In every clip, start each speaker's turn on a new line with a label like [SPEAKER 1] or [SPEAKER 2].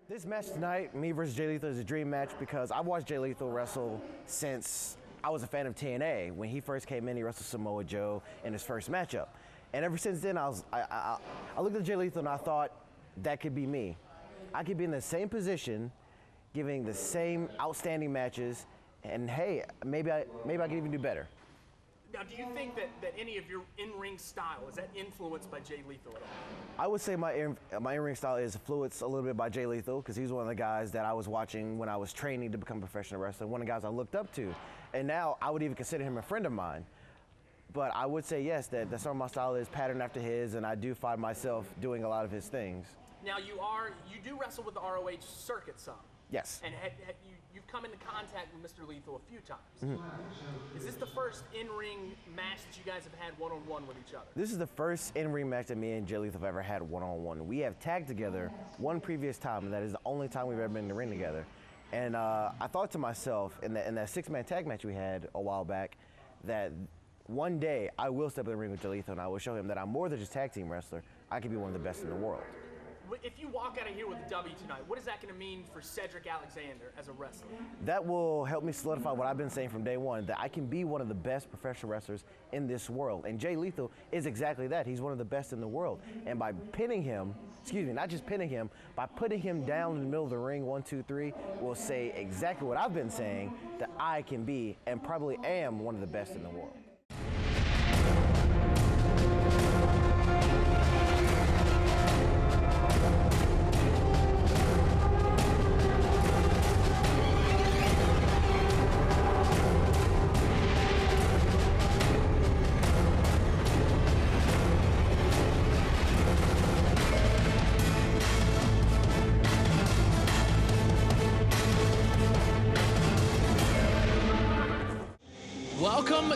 [SPEAKER 1] This match tonight, me versus Jay Lethal, is a dream match because I've watched Jay Lethal wrestle since I was a fan of TNA. When he first came in, he wrestled Samoa Joe in his first matchup. And ever since then, I looked at Jay Lethal and I thought, that could be me. I could be in the same position, giving the same outstanding matches, and hey, maybe I could even do better.
[SPEAKER 2] Now, do you think that any of your in-ring style, is that influenced by Jay Lethal at all?
[SPEAKER 1] I would say my in-ring style is influenced a little bit by Jay Lethal because he's one of the guys that I was watching when I was training to become a professional wrestler, one of the guys I looked up to. And now I would even consider him a friend of mine. But I would say, yes, that some of my style is patterned after his, and I do find myself doing a lot of his things.
[SPEAKER 2] Now, you do wrestle with the ROH circuit some.
[SPEAKER 1] Yes.
[SPEAKER 2] And you've come into contact with Mr. Lethal a few times.
[SPEAKER 1] Mm-hmm.
[SPEAKER 2] Is this the first in-ring match that you guys have had one-on-one with each other?
[SPEAKER 1] This is the first in-ring match that me and Jay Lethal have ever had one-on-one. We have tagged together one previous time, and that is the only time we've ever been in the ring together. And I thought to myself, in that six-man tag match we had a while back, that one day I will step in the ring with Jay Lethal and I will show him that I'm more than just tag team wrestler. I can be one of the best in the world.
[SPEAKER 2] If you walk out of here with a W tonight, what is that going to mean for Cedric Alexander as a wrestler?
[SPEAKER 1] That will help me solidify what I've been saying from day one, that I can be one of the best professional wrestlers in this world. And Jay Lethal is exactly that. He's one of the best in the world. And by pinning him, excuse me, not just pinning him, by putting him down in the middle of the ring, 1, 2, 3, will say exactly what I've been saying, that I can be and probably am one of the best in the world.
[SPEAKER 2] Welcome,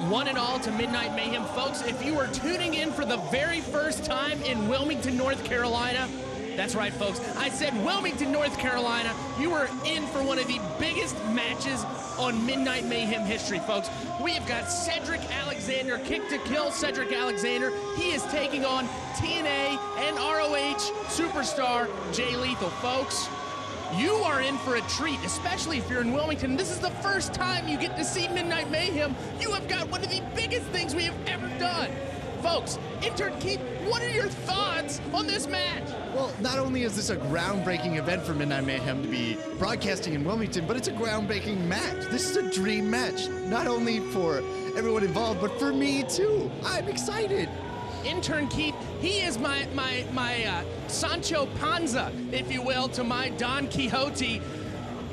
[SPEAKER 2] one and all, to Midnight Mayhem. Folks, if you are tuning in for the very first time in Wilmington, North Carolina, that's right, folks, I said Wilmington, North Carolina, you are in for one of the biggest matches on Midnight Mayhem history, folks. We have got Cedric Alexander, Kick to Kill Cedric Alexander. He is taking on TNA and ROH superstar Jay Lethal, folks. You are in for a treat, especially if you're in Wilmington. This is the first time you get to see Midnight Mayhem. You have got one of the biggest things we have ever done. Folks, intern Keith, what are your thoughts on this match?
[SPEAKER 3] Well, not only is this a groundbreaking event for Midnight Mayhem to be broadcasting in Wilmington, but it's a groundbreaking match. This is a dream match, not only for everyone involved, but for me too. I'm excited.
[SPEAKER 2] Intern Keith, he is my Sancho Panza, if you will, to my Don Quixote.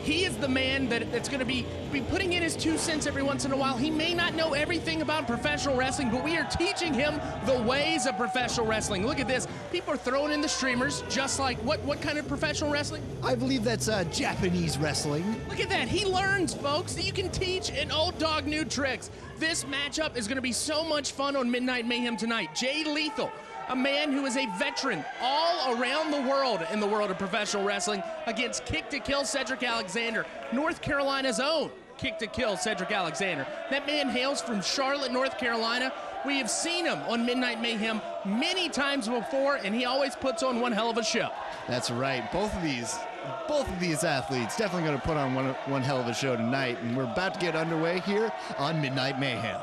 [SPEAKER 2] He is the man that's going to be putting in his 2 cents every once in a while. He may not know everything about professional wrestling, but we are teaching him the ways of professional wrestling. Look at this. People are throwing in the streamers, just like, what kind of professional wrestling?
[SPEAKER 3] I believe that's Japanese wrestling.
[SPEAKER 2] Look at that. He learns, folks, that you can teach an old dog new tricks. This matchup is going to be so much fun on Midnight Mayhem tonight. Jay Lethal, a man who is a veteran all around the world in the world of professional wrestling, against Kick to Kill Cedric Alexander, North Carolina's own Kick to Kill Cedric Alexander. That man hails from Charlotte, North Carolina. We have seen him on Midnight Mayhem many times before, and he always puts on one hell of a show.
[SPEAKER 3] That's right. Both of these athletes definitely going to put on one hell of a show tonight, and we're about to get underway here on Midnight Mayhem.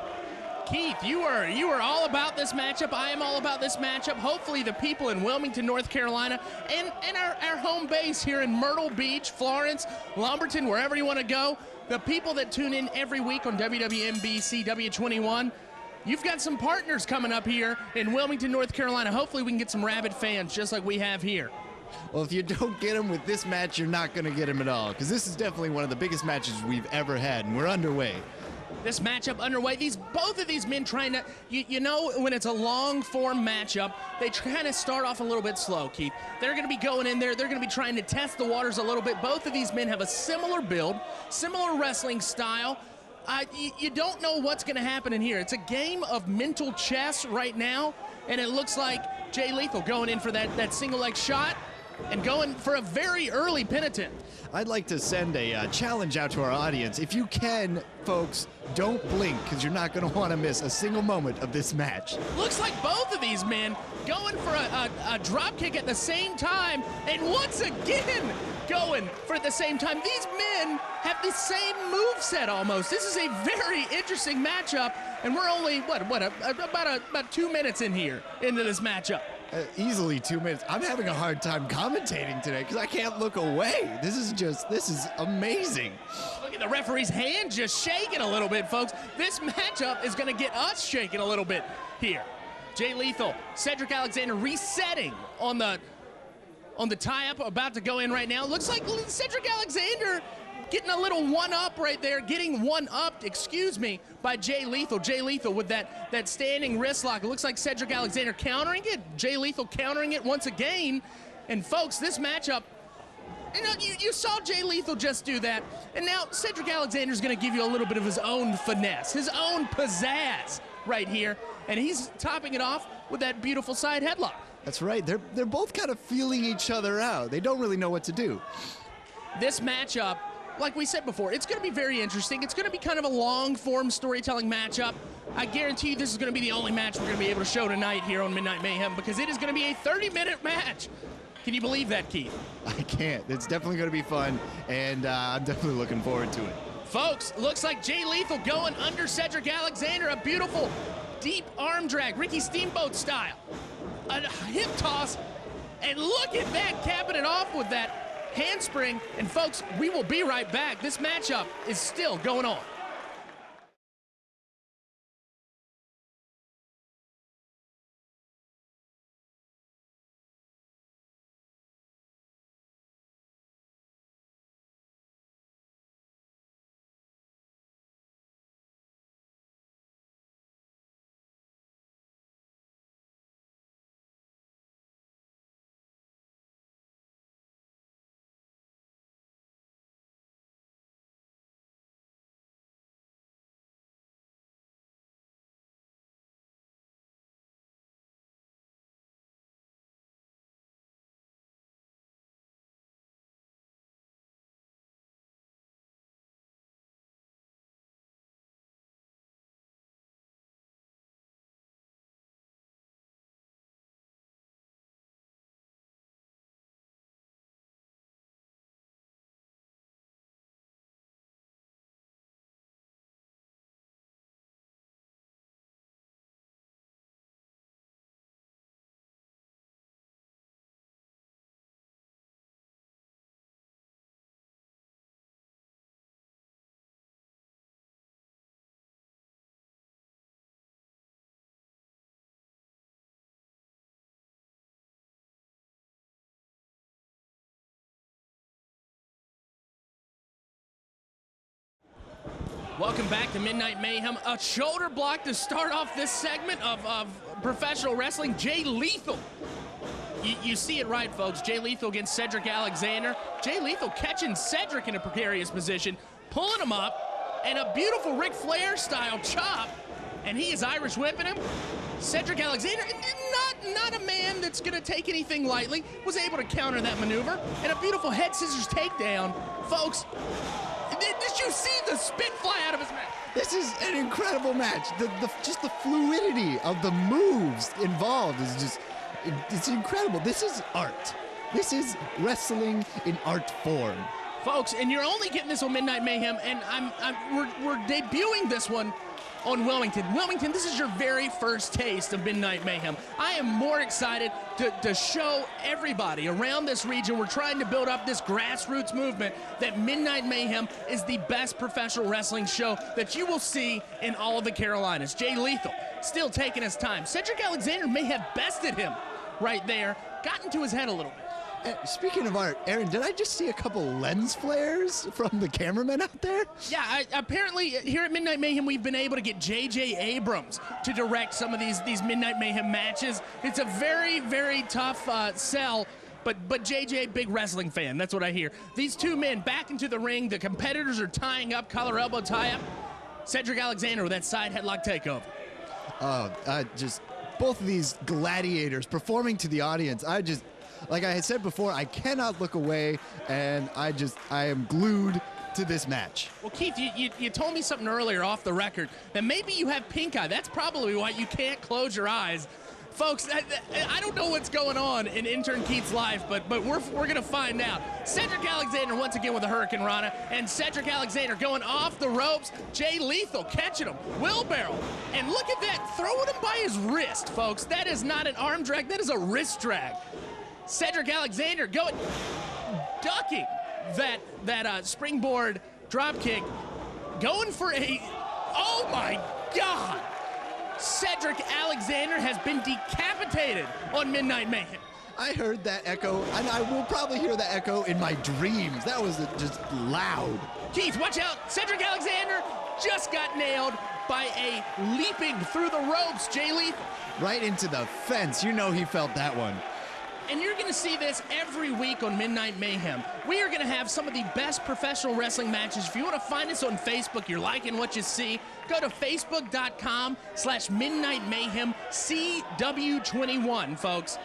[SPEAKER 2] Keith, you are all about this matchup. I am all about this matchup. Hopefully the people in Wilmington, North Carolina, and our home base here in Myrtle Beach, Florence, Lumberton, wherever you want to go, the people that tune in every week on WWNBC, W21, you've got some partners coming up here in Wilmington, North Carolina. Hopefully we can get some rabid fans just like we have here.
[SPEAKER 3] Well, if you don't get them with this match, you're not going to get them at all, because this is definitely one of the biggest matches we've ever had, and we're underway.
[SPEAKER 2] This matchup underway, both of these men trying to, you know, when it's a long-form matchup, they kind of start off a little bit slow, Keith. They're going to be going in there. They're going to be trying to test the waters a little bit. Both of these men have a similar build, similar wrestling style. You don't know what's going to happen in here. It's a game of mental chess right now, and it looks like Jay Lethal going in for that single leg shot. and going for a very early pin attempt.
[SPEAKER 3] I'd like to send a challenge out to our audience. If you can, folks, don't blink, because you're not going to want to miss a single moment of this match.
[SPEAKER 2] Looks like both of these men going for a drop kick at the same time, and once again going for the same time. These men have the same moveset almost. This is a very interesting matchup, and we're only, about 2 minutes in here into this matchup.
[SPEAKER 3] Easily 2 minutes. I'm having a hard time commentating today because I can't look away. This is amazing.
[SPEAKER 2] Look at the referee's hand just shaking a little bit, folks. This matchup is going to get us shaking a little bit here. Jay Lethal, Cedric Alexander resetting on the tie-up, about to go in right now. Looks like Cedric Alexander getting a little one-up right there, getting one-upped, by Jay Lethal. Jay Lethal with that standing wrist lock. It looks like Cedric Alexander countering it, Jay Lethal countering it once again. And folks, this matchup, you saw Jay Lethal just do that, and now Cedric Alexander's gonna give you a little bit of his own finesse, his own pizzazz right here, and he's topping it off with that beautiful side headlock.
[SPEAKER 3] That's right, they're both kind of feeling each other out. They don't really know what to do.
[SPEAKER 2] This matchup, like we said before, it's going to be very interesting. It's going to be kind of a long-form storytelling matchup. I guarantee you this is going to be the only match we're going to be able to show tonight here on Midnight Mayhem, because it is going to be a 30-minute match. Can you believe that, Keith?
[SPEAKER 3] I can't. It's definitely going to be fun, and I'm definitely looking forward to it.
[SPEAKER 2] Folks, looks like Jay Lethal going under Cedric Alexander. A beautiful deep arm drag, Ricky Steamboat style. A hip toss, and look at that, capping it off with that handspring. And folks, we will be right back. This matchup is still going on. Welcome back to Midnight Mayhem. A shoulder block to start off this segment of professional wrestling. Jay Lethal. You see it right, folks. Jay Lethal against Cedric Alexander. Jay Lethal catching Cedric in a precarious position, pulling him up, and a beautiful Ric Flair style chop, and he is Irish whipping him. Cedric Alexander, not a man that's going to take anything lightly, was able to counter that maneuver, and a beautiful head scissors takedown. Folks, did you see the spit fly out of his mouth?
[SPEAKER 3] This is an incredible match. Just the fluidity of the moves involved is just, it's incredible. This is art. This is wrestling in art form.
[SPEAKER 2] Folks, and you're only getting this on Midnight Mayhem, and we're debuting this one on Wilmington. Wilmington, this is your very first taste of Midnight Mayhem. I am more excited to show everybody around this region, we're trying to build up this grassroots movement, that Midnight Mayhem is the best professional wrestling show that you will see in all of the Carolinas. Jay Lethal still taking his time. Cedric Alexander may have bested him right there, gotten to his head a little bit.
[SPEAKER 3] Speaking of art, Aaron, did I just see a couple lens flares from the cameramen out there?
[SPEAKER 2] Yeah, apparently here at Midnight Mayhem, we've been able to get J.J. Abrams to direct some of these Midnight Mayhem matches. It's a very, very tough sell, but J.J., big wrestling fan, that's what I hear. These two men back into the ring. The competitors are tying up, collar elbow tie-up. Cedric Alexander with that side headlock takeover.
[SPEAKER 3] Just both of these gladiators performing to the audience. like I had said before, I cannot look away, and I am glued to this match.
[SPEAKER 2] Well, Keith, you told me something earlier off the record that maybe you have pink eye. That's probably why you can't close your eyes. Folks, I don't know what's going on in intern Keith's life, but we're going to find out. Cedric Alexander once again with a Hurricane Rana, and Cedric Alexander going off the ropes. Jay Lethal catching him, wheelbarrow, and look at that, throwing him by his wrist, folks. That is not an arm drag, that is a wrist drag. Cedric Alexander ducking that springboard drop kick, going for oh my God! Cedric Alexander has been decapitated on Midnight Mayhem.
[SPEAKER 3] I heard that echo, and I will probably hear the echo in my dreams. That was just loud.
[SPEAKER 2] Keith, watch out. Cedric Alexander just got nailed by a leaping through the ropes, Jay Lethal.
[SPEAKER 3] Right into the fence. You know he felt that one.
[SPEAKER 2] And you're going to see this every week on Midnight Mayhem. We are going to have some of the best professional wrestling matches. If you want to find us on Facebook, you're liking what you see, go to facebook.com/Midnight Mayhem CW21, folks.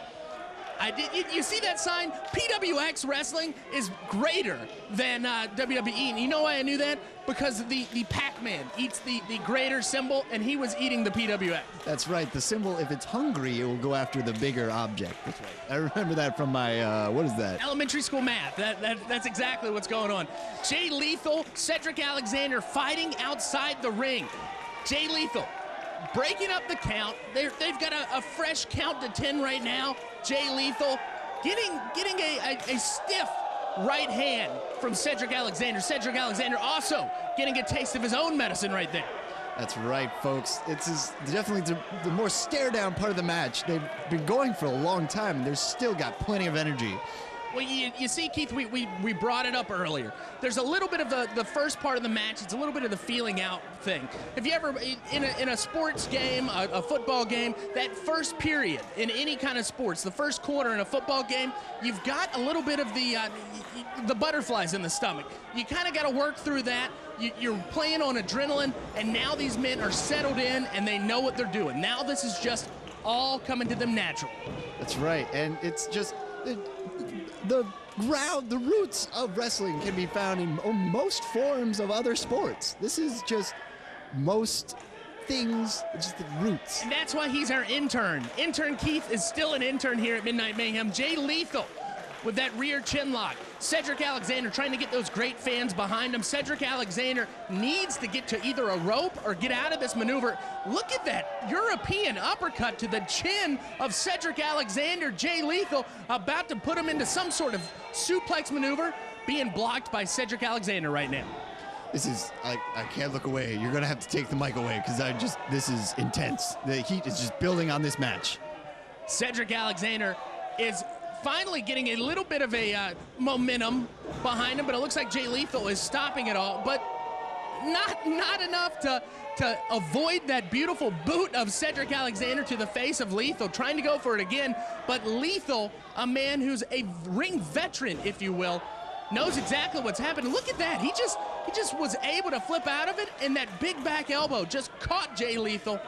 [SPEAKER 2] You see that sign? PWX Wrestling is greater than WWE. And you know why I knew that? Because the Pac-Man eats the greater symbol, and he was eating the PWX.
[SPEAKER 3] That's right. The symbol, if it's hungry, it will go after the bigger object. That's right. I remember that from my, what is that?
[SPEAKER 2] Elementary school math. That's exactly what's going on. Jay Lethal, Cedric Alexander fighting outside the ring. Jay Lethal breaking up the count. They've got a fresh count to 10 right now. Jay Lethal getting a stiff right hand from Cedric Alexander. Cedric Alexander also getting a taste of his own medicine right there.
[SPEAKER 3] That's right, folks. It's definitely the more stare-down part of the match. They've been going for a long time, and they've still got plenty of energy.
[SPEAKER 2] Well, you see, Keith, we brought it up earlier. There's a little bit of the first part of the match. It's a little bit of the feeling out thing. If you ever, in a sports game, a football game, that first period in any kind of sports, the first quarter in a football game, you've got a little bit of the butterflies in the stomach. You kind of got to work through that. You're playing on adrenaline, and now these men are settled in, and they know what they're doing. Now this is just all coming to them natural.
[SPEAKER 3] That's right, and it's just... The roots of wrestling can be found in most forms of other sports. This is just most things, just the roots.
[SPEAKER 2] And that's why he's our intern. Intern Keith is still an intern here at Midnight Mayhem. Jay Lethal with that rear chin lock. Cedric Alexander trying to get those great fans behind him. Cedric Alexander needs to get to either a rope or get out of this maneuver. Look at that European uppercut to the chin of Cedric Alexander. Jay Lethal about to put him into some sort of suplex maneuver, being blocked by Cedric Alexander right now.
[SPEAKER 3] This is, I can't look away. You're going to have to take the mic away because this is intense. The heat is just building on this match.
[SPEAKER 2] Cedric Alexander is finally getting a little bit of a momentum behind him, but it looks like Jay Lethal is stopping it all, but not enough to avoid that beautiful boot of Cedric Alexander to the face of Lethal, trying to go for it again, but Lethal, a man who's a ring veteran, if you will, knows exactly what's happening. Look at that. He just was able to flip out of it, and that big back elbow just caught Jay Lethal.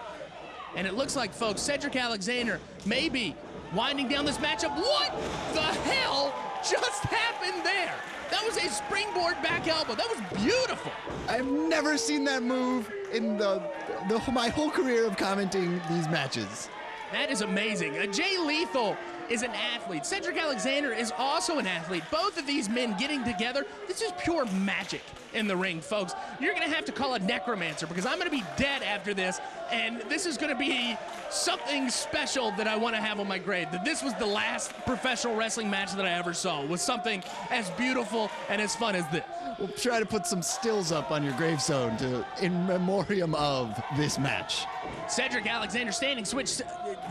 [SPEAKER 2] And it looks like, folks, Cedric Alexander may be winding down this matchup. What the hell just happened there? That was a springboard back elbow. That was beautiful.
[SPEAKER 3] I've never seen that move in my whole career of commenting these matches.
[SPEAKER 2] That is amazing. Jay Lethal is an athlete. Cedric Alexander is also an athlete. Both of these men getting together, this is pure magic in the ring, folks. You're going to have to call a necromancer because I'm going to be dead after this, and this is going to be something special that I want to have on my grave. That this was the last professional wrestling match that I ever saw, was something as beautiful and as fun as this.
[SPEAKER 3] We'll try to put some stills up on your gravestone in memoriam of this match.
[SPEAKER 2] Cedric Alexander standing switch,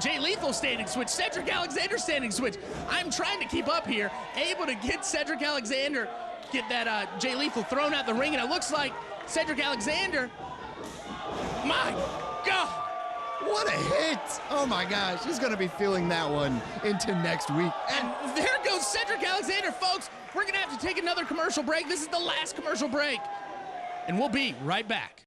[SPEAKER 2] Jay Lethal standing switch, Cedric Alexander standing switch. I'm trying to keep up here, able to get Cedric Alexander, get that Jay Lethal thrown out the ring, and it looks like Cedric Alexander, my God.
[SPEAKER 3] What a hit! Oh my gosh, he's gonna be feeling that one into next week.
[SPEAKER 2] And there goes Cedric Alexander, folks. We're gonna have to take another commercial break. This is the last commercial break, and we'll be right back.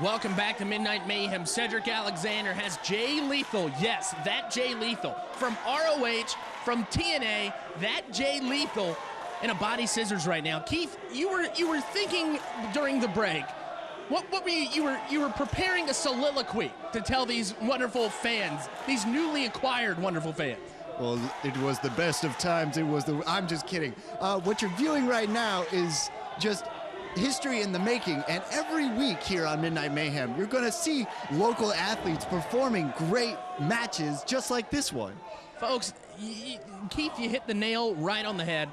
[SPEAKER 2] Welcome back to Midnight Mayhem. Cedric Alexander has Jay Lethal. Yes, that Jay Lethal from ROH, from TNA. That Jay Lethal in a body scissors right now. Keith, you were thinking during the break. What were you were preparing a soliloquy to tell these wonderful fans, these newly acquired wonderful fans.
[SPEAKER 3] Well, it was the best of times. I'm just kidding. What you're viewing right now is just history in the making, and every week here on Midnight Mayhem, you're going to see local athletes performing great matches just like this one.
[SPEAKER 2] Folks, Keith, you hit the nail right on the head.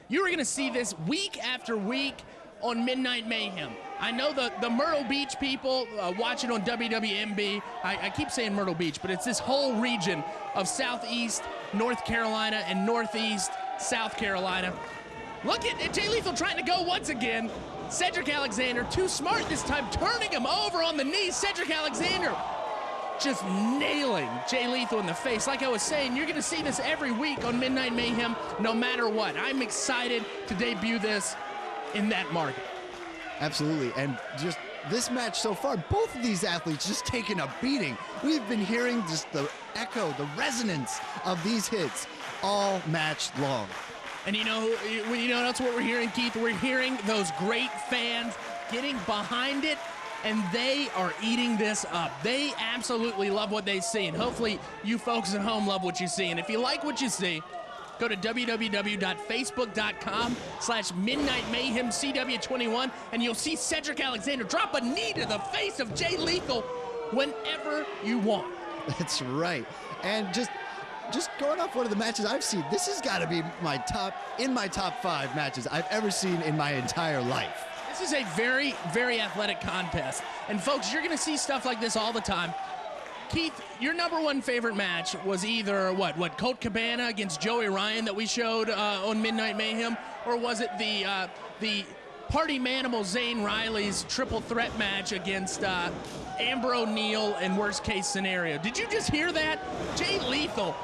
[SPEAKER 2] You are going to see this week after week on Midnight Mayhem. I know the Myrtle Beach people watch it on WWMB. I keep saying Myrtle Beach, but it's this whole region of Southeast North Carolina and Northeast South Carolina. Look at Jay Lethal trying to go once again. Cedric Alexander, too smart this time, turning him over on the knees. Cedric Alexander just nailing Jay Lethal in the face. Like I was saying, you're going to see this every week on Midnight Mayhem, no matter what. I'm excited to debut this in that market.
[SPEAKER 3] Absolutely, and just this match so far, both of these athletes just taking a beating. We've been hearing just the echo, the resonance of these hits all match long.
[SPEAKER 2] And you know that's what we're hearing, Keith. We're hearing those great fans getting behind it, and they are eating this up. They absolutely love what they see, and hopefully you folks at home love what you see. And if you like what you see, go to www.facebook.com/MidnightMayhemCW21, and you'll see Cedric Alexander drop a knee to the face of Jay Lethal whenever you want.
[SPEAKER 3] That's right. And just going off one of the matches I've seen, this has got to be my top 5 matches I've ever seen in my entire life.
[SPEAKER 2] This is a very, very athletic contest. And folks, you're going to see stuff like this all the time. Keith, your number one favorite match was either what Colt Cabana against Joey Ryan that we showed on Midnight Mayhem, or was it the Party Manimal Zane Riley's triple threat match against Amber O'Neal in Worst Case Scenario? Did you just hear that? Jay Lethal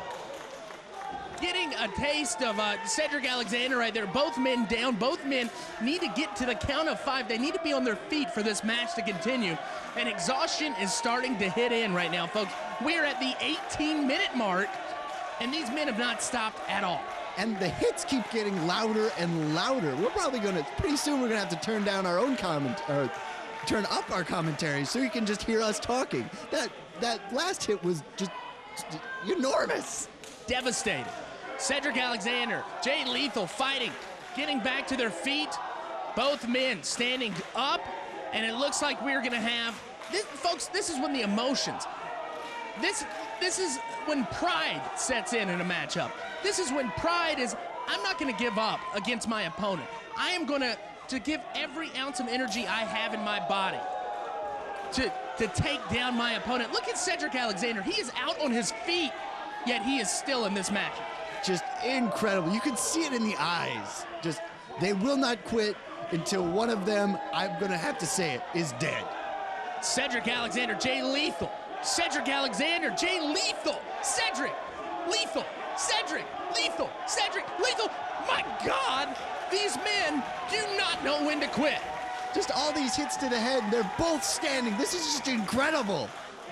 [SPEAKER 2] getting a taste of Cedric Alexander right there. Both men down. Both men need to get to the count of 5. They need to be on their feet for this match to continue. And exhaustion is starting to hit in right now, folks. We're at the 18-minute mark, and these men have not stopped at all.
[SPEAKER 3] And the hits keep getting louder and louder. We're probably pretty soon we're going to have to turn down our own turn up our commentary so you can just hear us talking. That last hit was just enormous.
[SPEAKER 2] Devastating. Cedric Alexander, Jay Lethal fighting, getting back to their feet. Both men standing up, and it looks like we're going to have this, folks. This is when the emotions. This is when pride sets in a matchup. This is when pride is, I'm not going to give up against my opponent. I am going to give every ounce of energy I have in my body to take down my opponent. Look at Cedric Alexander. He is out on his feet, yet he is still in this match.
[SPEAKER 3] Just incredible. You can see it in the eyes. Just, they will not quit until one of them, I'm going to have to say it, is dead.
[SPEAKER 2] Cedric Alexander, Jay Lethal. Cedric Alexander, Jay Lethal. Cedric, Lethal, Cedric, Lethal, Cedric, Lethal. My God, these men do not know when to quit.
[SPEAKER 3] Just all these hits to the head, they're both standing. This is just incredible.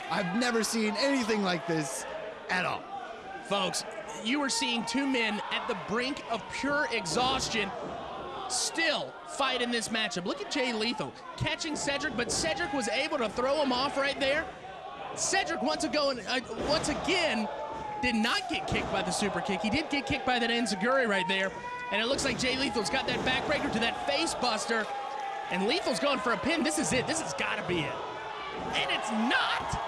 [SPEAKER 3] I've never seen anything like this at all.
[SPEAKER 2] Folks, you are seeing two men at the brink of pure exhaustion still fight in this matchup. Look at Jay Lethal catching Cedric, but Cedric was able to throw him off right there. Cedric once again did not get kicked by the super kick. He did get kicked by that enziguri right there, and it looks like Jay Lethal's got that backbreaker to that face buster, and Lethal's going for a pin. This is it. This has got to be it. And it's not.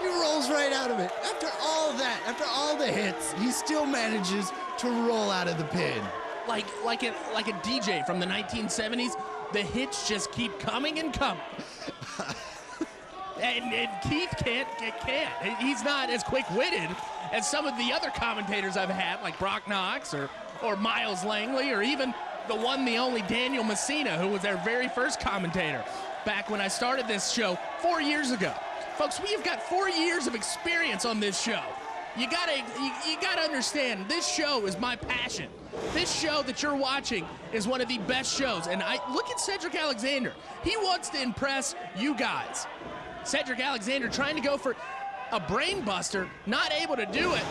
[SPEAKER 3] He rolls right out of it. After all that, after all the hits, he still manages to roll out of the pin.
[SPEAKER 2] Like a DJ from the 1970s, the hits just keep coming and coming. and Keith can't. He's not as quick-witted as some of the other commentators I've had, like Brock Knox or Miles Langley, or even the one, the only Daniel Messina, who was their very first commentator back when I started this show 4 years ago. Folks, we have got 4 years of experience on this show. You gotta understand, this show is my passion. This show that you're watching is one of the best shows. And look at Cedric Alexander. He wants to impress you guys. Cedric Alexander trying to go for a brain buster, not able to do it.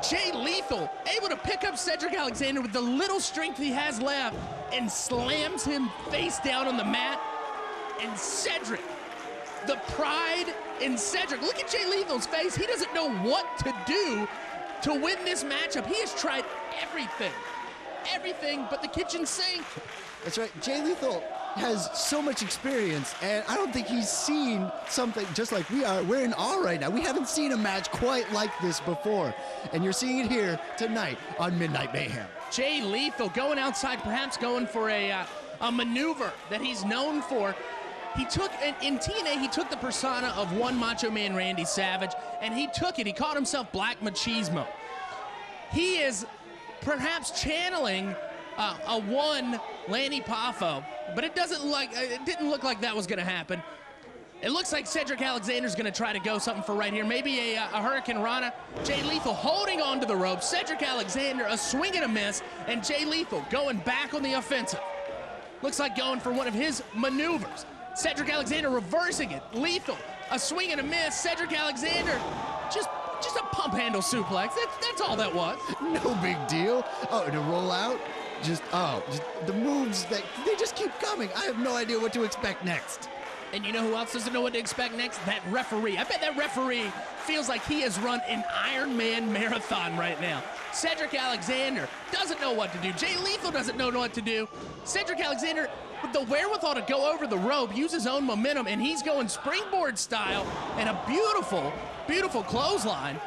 [SPEAKER 2] Jay Lethal able to pick up Cedric Alexander with the little strength he has left and slams him face down on the mat. And Cedric, the pride in Cedric. Look at Jay Lethal's face. He doesn't know what to do to win this matchup. He has tried everything but the kitchen sink.
[SPEAKER 3] That's right. Jay Lethal has so much experience, and I don't think he's seen something just like we are. We're in awe right now. We haven't seen a match quite like this before, and you're seeing it here tonight on Midnight Mayhem.
[SPEAKER 2] Jay Lethal going outside, perhaps going for a maneuver that he's known for. He took, in TNA, he took the persona of one Macho Man Randy Savage, and he took it. He called himself Black Machismo. He is perhaps channeling a one Lanny Poffo, but it didn't look like that was going to happen. It looks like Cedric Alexander's going to try to go something for right here. Maybe a Hurricane Rana. Jay Lethal holding on to the rope. Cedric Alexander a swing and a miss, and Jay Lethal going back on the offensive. Looks like going for one of his maneuvers. Cedric Alexander reversing it. Lethal a swing and a miss. Cedric Alexander just a pump handle suplex. That's all that was.
[SPEAKER 3] No big deal. Oh, to roll out. Just the moves that they just keep coming. I have no idea what to expect next.
[SPEAKER 2] And you know who else doesn't know what to expect next? That referee. I bet that referee feels like he has run an Ironman marathon right now. Cedric Alexander doesn't know what to do. Jay Lethal doesn't know what to do. Cedric Alexander with the wherewithal to go over the rope, use his own momentum, and he's going springboard style and a beautiful, beautiful clothesline.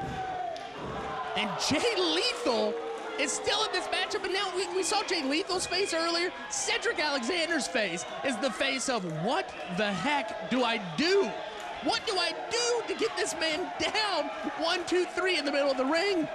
[SPEAKER 2] And Jay Lethal is still in this matchup, and now we saw Jay Lethal's face earlier. Cedric Alexander's face is the face of, what the heck do I do? What do I do to get this man down? 1, 2, 3 in the middle of the ring.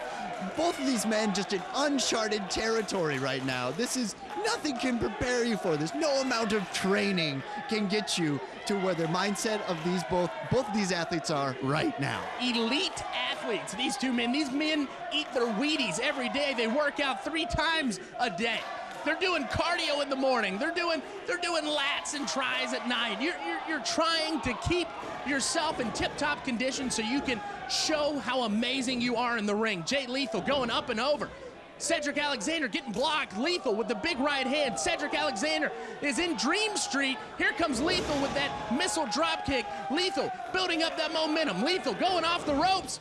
[SPEAKER 3] Both of these men just in uncharted territory right now. This is, nothing can prepare you for this. No amount of training can get you to where the mindset of these both of these athletes are right now.
[SPEAKER 2] Elite athletes, these two men. These men eat their Wheaties every day. They work out 3 times a day. They're doing cardio in the morning. They're doing lats and tries at night. You're trying to keep yourself in tip-top condition so you can show how amazing you are in the ring. Jay Lethal going up and over. Cedric Alexander getting blocked. Lethal with the big right hand. Cedric Alexander is in Dream Street. Here comes Lethal with that missile drop kick. Lethal building up that momentum. Lethal going off the ropes.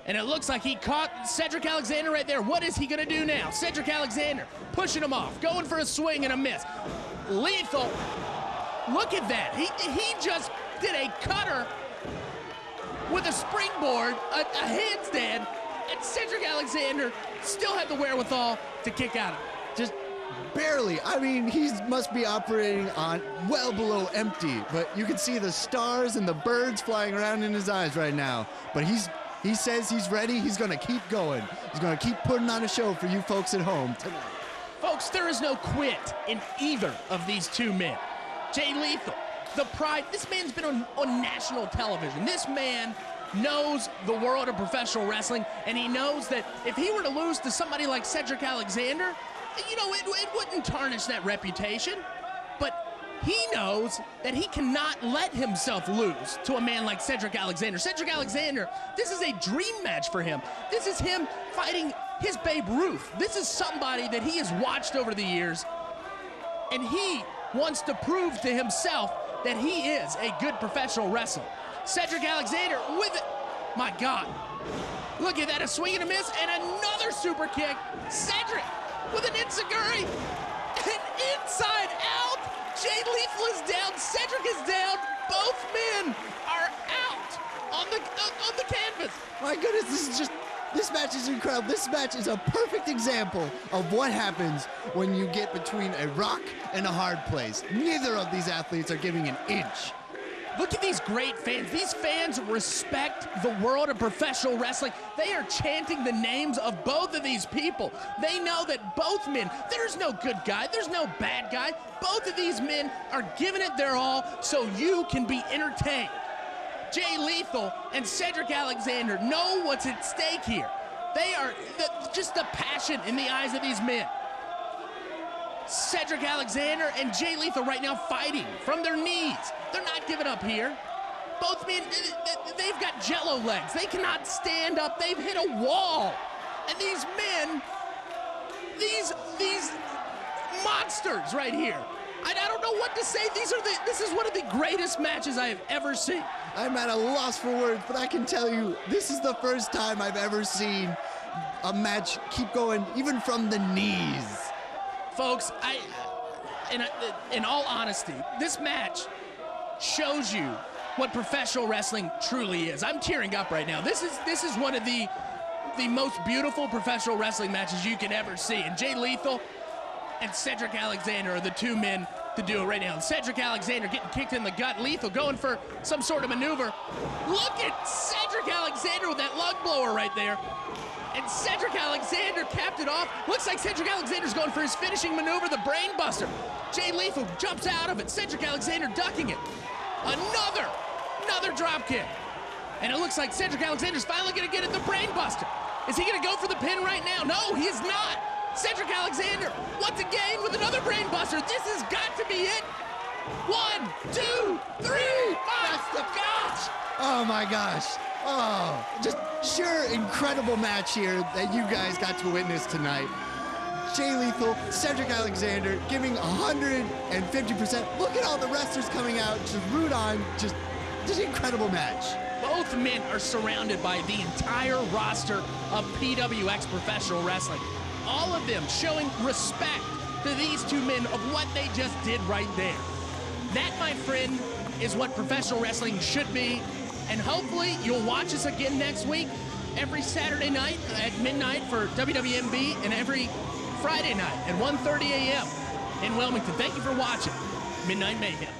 [SPEAKER 2] And it looks like he caught Cedric Alexander right there. What is he going to do now? Cedric Alexander pushing him off, going for a swing and a miss. Lethal, look at that. He just did a cutter with a springboard, a handstand, and Cedric Alexander still had the wherewithal to kick out of it.
[SPEAKER 3] Just barely. I mean, he must be operating on well below empty, but you can see the stars and the birds flying around in his eyes right now. But he says he's ready. He's going to keep going. He's going to keep putting on a show for you folks at home tonight.
[SPEAKER 2] Folks, there is no quit in either of these two men. Jay Lethal, the pride. This man's been on national television. This man knows the world of professional wrestling, and he knows that if he were to lose to somebody like Cedric Alexander, you know, it wouldn't tarnish that reputation. But he knows that he cannot let himself lose to a man like Cedric Alexander. Cedric Alexander, this is a dream match for him. This is him fighting his Babe Ruth. This is somebody that he has watched over the years, and he wants to prove to himself that he is a good professional wrestler. Cedric Alexander with it. My God. Look at that, a swing and a miss, and another super kick. Cedric with an enziguri, and inside out. Jay Lethal is down, Cedric is down, both men are out on the canvas.
[SPEAKER 3] My goodness, this match is incredible. This match is a perfect example of what happens when you get between a rock and a hard place. Neither of these athletes are giving an inch.
[SPEAKER 2] Look at these great fans. These fans respect the world of professional wrestling. They are chanting the names of both of these people. They know that both men, there's no good guy, there's no bad guy. Both of these men are giving it their all so you can be entertained. Jay Lethal and Cedric Alexander know what's at stake here. They are just the passion in the eyes of these men. Cedric Alexander and Jay Lethal right now fighting from their knees. They're not giving up here. Both men, they've got jello legs. They cannot stand up. They've hit a wall. And these men, these monsters right here. I don't know what to say. This is one of the greatest matches I have ever seen.
[SPEAKER 3] I'm at a loss for words, but I can tell you, this is the first time I've ever seen a match keep going, even from the knees. Folks,
[SPEAKER 2] in all honesty, this match shows you what professional wrestling truly is. I'm tearing up right now. This is one of the most beautiful professional wrestling matches you can ever see. And Jay Lethal and Cedric Alexander are the two men to do it right now. And Cedric Alexander getting kicked in the gut. Lethal going for some sort of maneuver. Look at Cedric Alexander with that lung blower right there. And Cedric Alexander capped it off. Looks like Cedric Alexander's going for his finishing maneuver, the brain buster. Jay Lethal jumps out of it. Cedric Alexander ducking it. Another drop kick. And it looks like Cedric Alexander's finally going to get at the brain buster. Is he going to go for the pin right now? No, he is not. Cedric Alexander once again with another brain buster. This has got to be it. 1, 2, 3, 5. Gosh.
[SPEAKER 3] Oh my gosh. Oh, just sheer incredible match here that you guys got to witness tonight. Jay Lethal, Cedric Alexander giving 150%. Look at all the wrestlers coming out, just root on, just an incredible match.
[SPEAKER 2] Both men are surrounded by the entire roster of PWX Professional Wrestling. All of them showing respect to these two men of what they just did right there. That, my friend, is what professional wrestling should be. And hopefully you'll watch us again next week, every Saturday night at midnight for WWMB, and every Friday night at 1:30 a.m. in Wilmington. Thank you for watching Midnight Mayhem.